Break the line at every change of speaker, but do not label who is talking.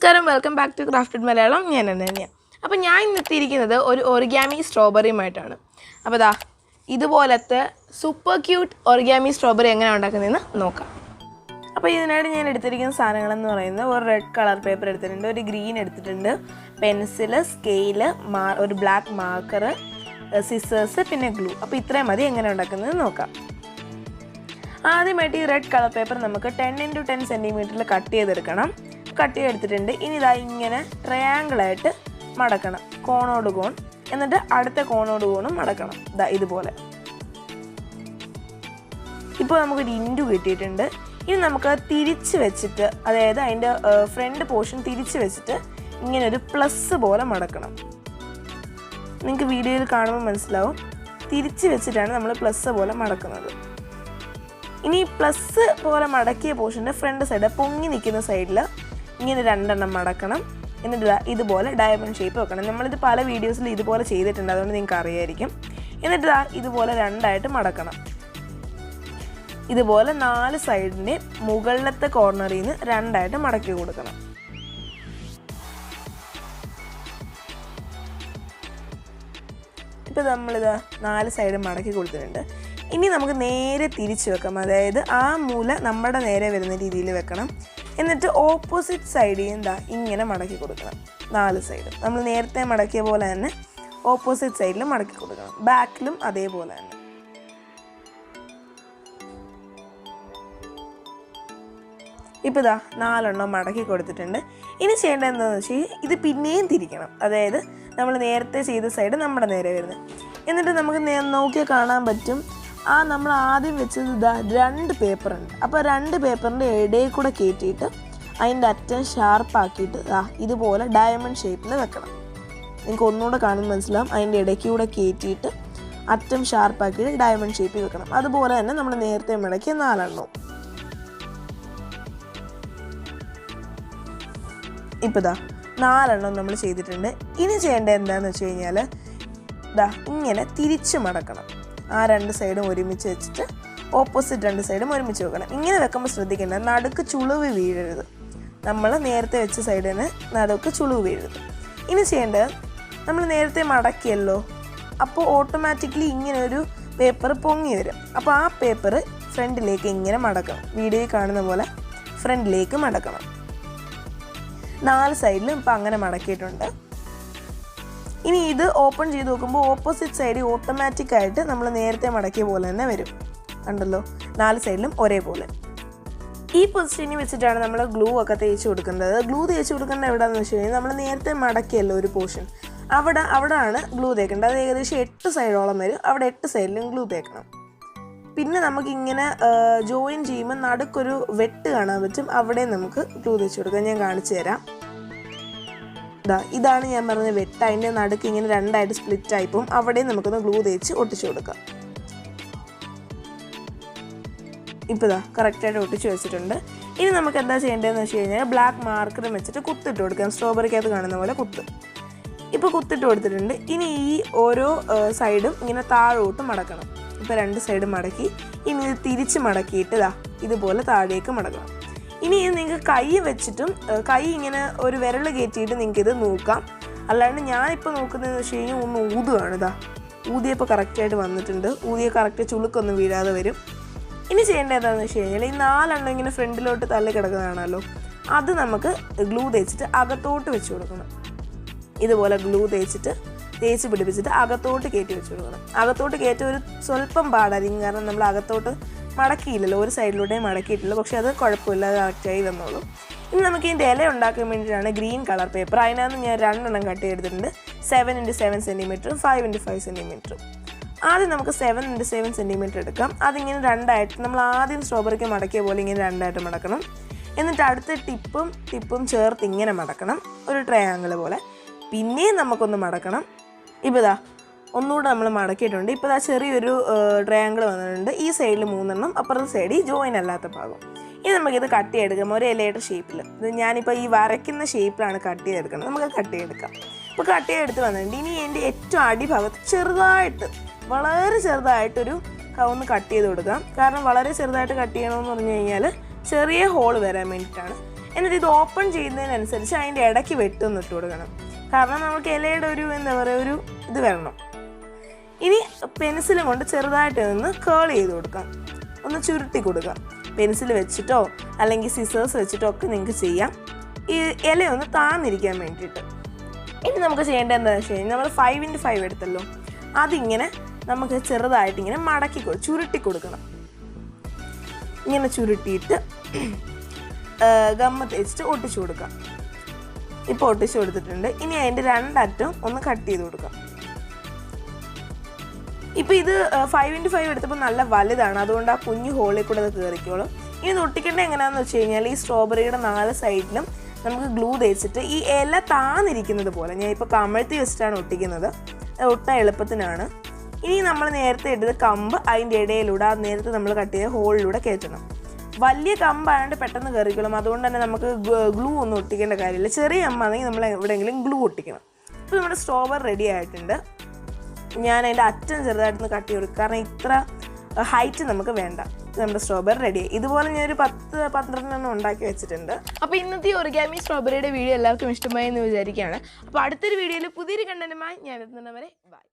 നമസ്കാരം, welcome back to crafted Malayalam. ഞാൻ അനന്യ. അപ്പോൾ ഞാൻ ഇന്നെത്തിയിരിക്കുന്നത് ഒരു ഒറിഗാമി സ്ട്രോബെറിയുമായിട്ടാണ്. അപ്പോൾ ദാ ഇതുപോലത്തെ സൂപ്പർ ക്യൂട്ട് ഒറിഗാമി സ്ട്രോബെറി എങ്ങനെയാണ് ഉണ്ടാക്കുന്നതെന്ന് നോക്കാം. അപ്പോൾ ഇതിനായിട്ട് ഞാൻ എടുത്തിരിക്കുന്ന സാധനങ്ങളെന്ന് പറയുന്നത് ഒരു റെഡ് കളർ പേപ്പർ എടുത്തിട്ടുണ്ട്, ഒരു ഗ്രീൻ എടുത്തിട്ടുണ്ട്, പെൻസില്, സ്കെയില്, ഒരു ബ്ലാക്ക് മാർക്കർ, സിസേഴ്സ്, പിന്നെ ഗ്ലൂ. അപ്പോൾ ഇത്രയും മതി എങ്ങനെ ഉണ്ടാക്കുന്നത് നോക്കാം. ആദ്യമായിട്ട് ഈ റെഡ് കളർ പേപ്പർ നമുക്ക് 10x10 സെൻറ്റിമീറ്ററിൽ കട്ട് ചെയ്തെടുക്കണം. കട്ട് ചെയ്തെടുത്തിട്ടുണ്ട്. ഇനി ഇതാ ഇങ്ങനെ ട്രയാങ്കിളായിട്ട് മടക്കണം, കോണോട് കോൺ. എന്നിട്ട് അടുത്ത കോണോട് കോണും മടക്കണം, ഇതാ ഇതുപോലെ. ഇപ്പോൾ നമുക്കൊരു ഇൻഡു കിട്ടിയിട്ടുണ്ട്. ഇനി നമുക്ക് തിരിച്ച് വെച്ചിട്ട്, അതായത് അതിൻ്റെ ഫ്രണ്ട് പോർഷൻ തിരിച്ച് വെച്ചിട്ട് ഇങ്ങനെ ഒരു പ്ലസ് പോലെ മടക്കണം. നിങ്ങൾക്ക് വീഡിയോയിൽ കാണുമ്പോൾ മനസ്സിലാവും. തിരിച്ച് വെച്ചിട്ടാണ് നമ്മൾ പ്ലസ് പോലെ മടക്കുന്നത്. ഇനി പ്ലസ് പോലെ മടക്കിയ പോർഷൻ്റെ ഫ്രണ്ട് സൈഡ് പൊങ്ങി നിൽക്കുന്ന സൈഡിൽ ഇങ്ങനെ 2 എണ്ണം മടക്കണം. എന്നിട്ട് ഇതുപോലെ ഡയമണ്ട് ഷേപ്പ് വെക്കണം. നമ്മളിത് പല വീഡിയോസിൽ ഇതുപോലെ ചെയ്തിട്ടുണ്ട്, അതുകൊണ്ട് നിങ്ങൾക്ക് അറിയായിരിക്കും. എന്നിട്ട് ഇതുപോലെ 2ആയിട്ട് മടക്കണം. ഇതുപോലെ 4 സൈഡിൻ്റെ മുകളിലത്തെ കോർണറിൽ നിന്ന് 2ആയിട്ട് മടക്കി കൊടുക്കണം. ഇപ്പോൾ നമ്മളിത് 4 സൈഡും മടക്കി കൊടുത്തിട്ടുണ്ട്. ഇനി നമുക്ക് നേരെ തിരിച്ച് വെക്കാം, അതായത് ആ മൂല നമ്മുടെ നേരെ വരുന്ന രീതിയിൽ വെക്കണം. എന്നിട്ട് ഓപ്പോസിറ്റ് സൈഡിൽ നിന്ന് ഇങ്ങനെ മടക്കി കൊടുക്കണം. 4 സൈഡും നമ്മൾ നേരത്തെ മടക്കിയ പോലെ തന്നെ ഓപ്പോസിറ്റ് സൈഡിൽ മടക്കി കൊടുക്കണം. ബാക്കിലും അതേപോലെ തന്നെ. ഇപ്പോൾ ഇതാ 4 എണ്ണം മടക്കി കൊടുത്തിട്ടുണ്ട്. ഇനി ചെയ്യേണ്ടത് എന്താണെന്ന് വെച്ച് കഴിഞ്ഞാൽ ഇത് പിന്നെയും തിരിക്കണം, അതായത് നമ്മൾ നേരത്തെ ചെയ്ത സൈഡ് നമ്മുടെ നേരെ വരുന്നത്. എന്നിട്ട് നമുക്ക് നോക്കിയാൽ കാണാൻ പറ്റും, നമ്മൾ ആദ്യം വെച്ചത് 2 പേപ്പറുണ്ട്. അപ്പോൾ 2 പേപ്പറിൻ്റെ ഇടയിൽ കൂടെ കയറ്റിയിട്ട് അതിൻ്റെ അറ്റം ഷാർപ്പാക്കിയിട്ട് ഇതുപോലെ ഡയമണ്ട് ഷേപ്പിൽ വെക്കണം. നിങ്ങൾക്ക് ഒന്നുകൂടെ കാണുമ്പോൾ മനസ്സിലാവും. അതിൻ്റെ ഇടയ്ക്ക് കൂടെ കയറ്റിയിട്ട് അറ്റം ഷാർപ്പാക്കിയിട്ട് ഡയമണ്ട് ഷേപ്പിൽ വെക്കണം. അതുപോലെ തന്നെ നമ്മൾ നേരത്തെ മടക്കിയ 4 എണ്ണവും. ഇപ്പോൾ 4 എണ്ണം നമ്മൾ ചെയ്തിട്ടുണ്ട്. ഇനി ചെയ്യേണ്ടത് എന്താണെന്ന് വെച്ച് കഴിഞ്ഞാൽ ഇങ്ങനെ തിരിച്ച് മടക്കണം. ആ 2 സൈഡും ഒരുമിച്ച് വെച്ചിട്ട് ഓപ്പോസിറ്റ് 2 സൈഡും ഒരുമിച്ച് വെക്കണം. ഇങ്ങനെ വെക്കുമ്പോൾ ശ്രദ്ധിക്കേണ്ടത് നടുക്ക് ചുളിവ് വീഴരുത്. നമ്മൾ നേരത്തെ വെച്ച സൈഡിന് നടുക്ക് ചുളിവ് വീഴരുത്. ഇനി ചെയ്യേണ്ടത്, നമ്മൾ നേരത്തെ മടക്കിയല്ലോ, അപ്പോൾ ഓട്ടോമാറ്റിക്കലി ഇങ്ങനെ ഒരു പേപ്പർ പൊങ്ങി വരും. അപ്പോൾ ആ പേപ്പർ ഫ്രണ്ടിലേക്ക് ഇങ്ങനെ മടക്കണം. വീഡിയോയിൽ കാണുന്ന പോലെ ഫ്രണ്ടിലേക്ക് മടക്കണം. 4 സൈഡിലും ഇപ്പോൾ അങ്ങനെ മടക്കിയിട്ടുണ്ട്. ഇനി ഇത് ഓപ്പൺ ചെയ്ത് നോക്കുമ്പോൾ ഓപ്പോസിറ്റ് സൈഡ് ഓട്ടോമാറ്റിക്കായിട്ട് നമ്മൾ നേരത്തെ മടക്കിയ പോലെ തന്നെ വരും. കണ്ടല്ലോ, 4 സൈഡിലും ഒരേപോലെ. ഈ പൊസിഷനിൽ വെച്ചിട്ടാണ് നമ്മൾ ഗ്ലൂ ഒക്കെ തേച്ച് കൊടുക്കേണ്ടത്. ഗ്ലൂ തേച്ച് കൊടുക്കേണ്ടത് എവിടെയാണെന്ന് വെച്ച് കഴിഞ്ഞാൽ നമ്മൾ നേരത്തെ മടക്കിയല്ലോ ഒരു പോർഷൻ, അവിടെയാണ് ഗ്ലൂ തേക്കേണ്ടത്. അത് ഏകദേശം 8 സൈഡോളം വരും. അവിടെ 8 സൈഡിലും ഗ്ലൂ തേക്കണം. പിന്നെ നമുക്കിങ്ങനെ ജോയിൻ ചെയ്യുമ്പോൾ നടുക്കൊരു വെട്ട് കാണാൻ പറ്റും, അവിടെ നമുക്ക് ഗ്ലൂ തേച്ച് കൊടുക്കാം. ഞാൻ കാണിച്ചു തരാം. ഇതാണ് ഞാൻ പറഞ്ഞ വെട്ട്. അതിൻ്റെ നടുക്ക് ഇങ്ങനെ 2ആയിട്ട് സ്പ്ലിറ്റ് ആയിപ്പോവും. അവിടെ നമുക്കൊന്ന് ഗ്ലൂ തേച്ച് ഒട്ടിച്ചു കൊടുക്കാം. ഇപ്പോൾ കറക്റ്റായിട്ട് ഒട്ടിച്ച് വെച്ചിട്ടുണ്ട്. ഇനി നമുക്ക് എന്താ ചെയ്യേണ്ടതെന്ന് വെച്ച് കഴിഞ്ഞാൽ ബ്ലാക്ക് മാർക്കറും വെച്ചിട്ട് കുത്തിട്ട് കൊടുക്കാം. സ്ട്രോബെറിക്കകത്ത് കാണുന്ന പോലെ കുത്ത്. ഇപ്പോൾ കുത്തിട്ട് കൊടുത്തിട്ടുണ്ട്. ഇനി ഈ ഓരോ സൈഡും ഇങ്ങനെ താഴോട്ട് മടക്കണം. ഇപ്പോൾ 2 സൈഡും മടക്കി. ഇനി ഇത് തിരിച്ച് മടക്കിയിട്ട് ഇതുപോലെ താഴേക്ക് മടക്കണം. ഇനി ഇത് നിങ്ങൾക്ക് കൈ വെച്ചിട്ടും, കൈ ഇങ്ങനെ ഒരു വിരൽ കയറ്റിയിട്ട് നിങ്ങൾക്കിത് നോക്കാം. അല്ലാണ്ട് ഞാനിപ്പോൾ നോക്കുന്നതെന്ന് വെച്ച് കഴിഞ്ഞാൽ ഒന്ന് ഊതുകയാണ്. ഊതിയപ്പോൾ കറക്റ്റായിട്ട് വന്നിട്ടുണ്ട്. ഊതിയ കറക്റ്റ് ചുളുക്കൊന്നും വീഴാതെ വരും. ഇനി ചെയ്യേണ്ടത് എന്താണെന്ന് വെച്ച് കഴിഞ്ഞാൽ ഈ 4 എണ്ണം ഇങ്ങനെ ഫ്രണ്ടിലോട്ട് തള്ളി കിടക്കുന്നതാണല്ലോ, അത് നമുക്ക് ഗ്ലൂ തേച്ചിട്ട് അകത്തോട്ട് വെച്ച് കൊടുക്കണം. ഇതുപോലെ ഗ്ലൂ തേച്ച് പിടിപ്പിച്ചിട്ട് അകത്തോട്ട് കയറ്റി വെച്ച് കൊടുക്കണം. അകത്തോട്ട് കയറ്റി ഒരു സ്വല്പം പാടായിരിക്കും, കാരണം നമ്മൾ അകത്തോട്ട് മടക്കിയില്ലല്ലോ, ഒരു സൈഡിലൂടെ മടക്കിയിട്ടില്ല. പക്ഷെ അത് കുഴപ്പമില്ല, അത് കറക്റ്റായി വന്നോളൂ. ഇനി നമുക്ക് ഇതിൻ്റെ ഇല ഉണ്ടാക്കാൻ വേണ്ടിയിട്ടാണ് ഗ്രീൻ കളർ പേപ്പർ. അതിനകത്ത് ഞാൻ 2 എണ്ണം കട്ട് ചെയ്തെടുത്തിട്ടുണ്ട്. 7x7 സെൻറ്റിമീറ്ററും 5x5 സെൻറ്റിമീറ്ററും. ആദ്യം നമുക്ക് 7x7 സെൻറ്റിമീറ്റർ എടുക്കാം. അതിങ്ങനെ 2ആയിട്ട്, നമ്മൾ ആദ്യം സ്ട്രോബെറിക്ക് മടക്കിയ പോലെ ഇങ്ങനെ 2ആയിട്ട് മടക്കണം. എന്നിട്ട് അടുത്ത ടിപ്പും ചേർത്ത് ഇങ്ങനെ മടക്കണം, ഒരു ട്രയാങ്കിൾ പോലെ. പിന്നെയും നമുക്കൊന്ന് മടക്കണം. ഇപ്പോൾ ഒന്നുകൂടെ നമ്മൾ മടക്കിയിട്ടുണ്ട്. ഇപ്പോൾ ചെറിയൊരു ട്രയാങ്കിൾ വന്നിട്ടുണ്ട്. ഈ സൈഡിൽ 3 എണ്ണം, അപ്പുറത്തെ സൈഡിൽ ജോയിൻ അല്ലാത്ത ഭാഗം. ഇനി നമുക്കിത് കട്ട് ചെയ്തെടുക്കാം ഒരു ഇലയുടെ ഷേപ്പിൽ. ഇത് ഞാനിപ്പോൾ ഈ വരയ്ക്കുന്ന ഷേപ്പിലാണ് കട്ട് ചെയ്തെടുക്കുന്നത്. നമുക്ക് കട്ട് ചെയ്തെടുക്കാം. ഇപ്പോൾ കട്ട് ചെയ്തെടുത്ത് വന്നിട്ടുണ്ട്. ഇനി എൻ്റെ ഏറ്റവും അടിഭാഗത്ത് ചെറുതായിട്ട്, വളരെ ചെറുതായിട്ടൊരു ഒന്ന് കട്ട് ചെയ്ത് കൊടുക്കാം. കാരണം വളരെ ചെറുതായിട്ട് കട്ട് ചെയ്യണമെന്ന് പറഞ്ഞു കഴിഞ്ഞാൽ ചെറിയ ഹോൾ വരാൻ വേണ്ടിയിട്ടാണ്. എന്നിട്ട് ഇത് ഓപ്പൺ ചെയ്യുന്നതിനനുസരിച്ച് അതിൻ്റെ ഇടയ്ക്ക് വെട്ടൊന്ന് ഇട്ട് കൊടുക്കണം. കാരണം നമുക്ക് ഇലയുടെ ഒരു എന്താ പറയുക ഒരു ഇത് വരണം. ഇനി പെൻസിലും കൊണ്ട് ചെറുതായിട്ട് നിന്ന് കേൾ ചെയ്ത് കൊടുക്കാം, ഒന്ന് ചുരുട്ടി കൊടുക്കാം. പെൻസിൽ വെച്ചിട്ടോ അല്ലെങ്കിൽ സിസേഴ്സ് വെച്ചിട്ടോ ഒക്കെ നിങ്ങൾക്ക് ചെയ്യാം, ഈ ഇലയൊന്ന് താന്നിരിക്കാൻ വേണ്ടിയിട്ട്. ഇനി നമുക്ക് ചെയ്യേണ്ടത് എന്താണെന്ന് വെച്ച് കഴിഞ്ഞാൽ നമ്മൾ 5x5 എടുത്തല്ലോ, അതിങ്ങനെ നമുക്ക് ചെറുതായിട്ട് ഇങ്ങനെ മടക്കി ചുരുട്ടി കൊടുക്കണം. ഇങ്ങനെ ചുരുട്ടിയിട്ട് ഗമ്മ തേച്ചിട്ട് ഒട്ടിച്ചു കൊടുക്കാം. ഇപ്പോൾ ഒട്ടിച്ചു കൊടുത്തിട്ടുണ്ട്. ഇനി അതിൻ്റെ 2 അറ്റം ഒന്ന് കട്ട് ചെയ്ത് കൊടുക്കാം. ഇപ്പോൾ ഇത് 5x5 എടുത്തപ്പോൾ നല്ല വലുതാണ്, അതുകൊണ്ട് ആ കുഞ്ഞു ഹോളിൽ കൂടെ അത് കയറിക്കോളും. ഇനി ഇത് ഒട്ടിക്കേണ്ടത് എങ്ങനെയാണെന്ന് വെച്ച് കഴിഞ്ഞാൽ ഈ സ്ട്രോബെറിയുടെ 4 സൈഡിലും നമുക്ക് ഗ്ലൂ തേച്ചിട്ട് ഈ ഇല താന്നിരിക്കുന്നത് പോലെ, ഞാൻ ഇപ്പോൾ കമഴ്ത്തി വെച്ചിട്ടാണ് ഒട്ടിക്കുന്നത്, ഒട്ടാൻ എളുപ്പത്തിനാണ്. ഇനി നമ്മൾ നേരത്തെ എടുത്ത് കമ്പ് അതിൻ്റെ ഇടയിലൂടെ ആ നേരത്തെ നമ്മൾ കട്ട് ചെയ്ത ഹോളിലൂടെ കയറ്റണം. വലിയ കമ്പായതുകൊണ്ട് പെട്ടെന്ന് കയറിക്കോളും, അതുകൊണ്ട് തന്നെ നമുക്ക് ഗ്ലൂ ഒന്നും ഒട്ടിക്കേണ്ട കാര്യമില്ല. ചെറിയ കമ്പാണെങ്കിൽ നമ്മൾ എവിടെയെങ്കിലും ഗ്ലൂ ഒട്ടിക്കണം. ഇപ്പോൾ നമ്മുടെ സ്ട്രോബെറി റെഡി ആയിട്ടുണ്ട്. ഞാൻ അതിൻ്റെ അറ്റം ചെറുതായിട്ടൊന്ന് കട്ട് ചെയ്ത് കൊടുക്കും, കാരണം ഇത്ര ഹൈറ്റ് നമുക്ക് വേണ്ട. നമ്മുടെ സ്ട്രോബെറി റെഡി. ഇതുപോലെ ഞാനൊരു 10-12 ഉണ്ടാക്കി വെച്ചിട്ടുണ്ട്. അപ്പോൾ ഇന്നത്തെ ഒറിഗാമി സ്ട്രോബെറിയുടെ വീഡിയോ എല്ലാവർക്കും ഇഷ്ടമായി എന്ന് വിചാരിക്കുകയാണ്. അപ്പോൾ അടുത്തൊരു വീഡിയോയിൽ പുതിയൊരു കണ്ടന്റുമായി ഞാൻ എത്തുന്നവരെ ബൈ.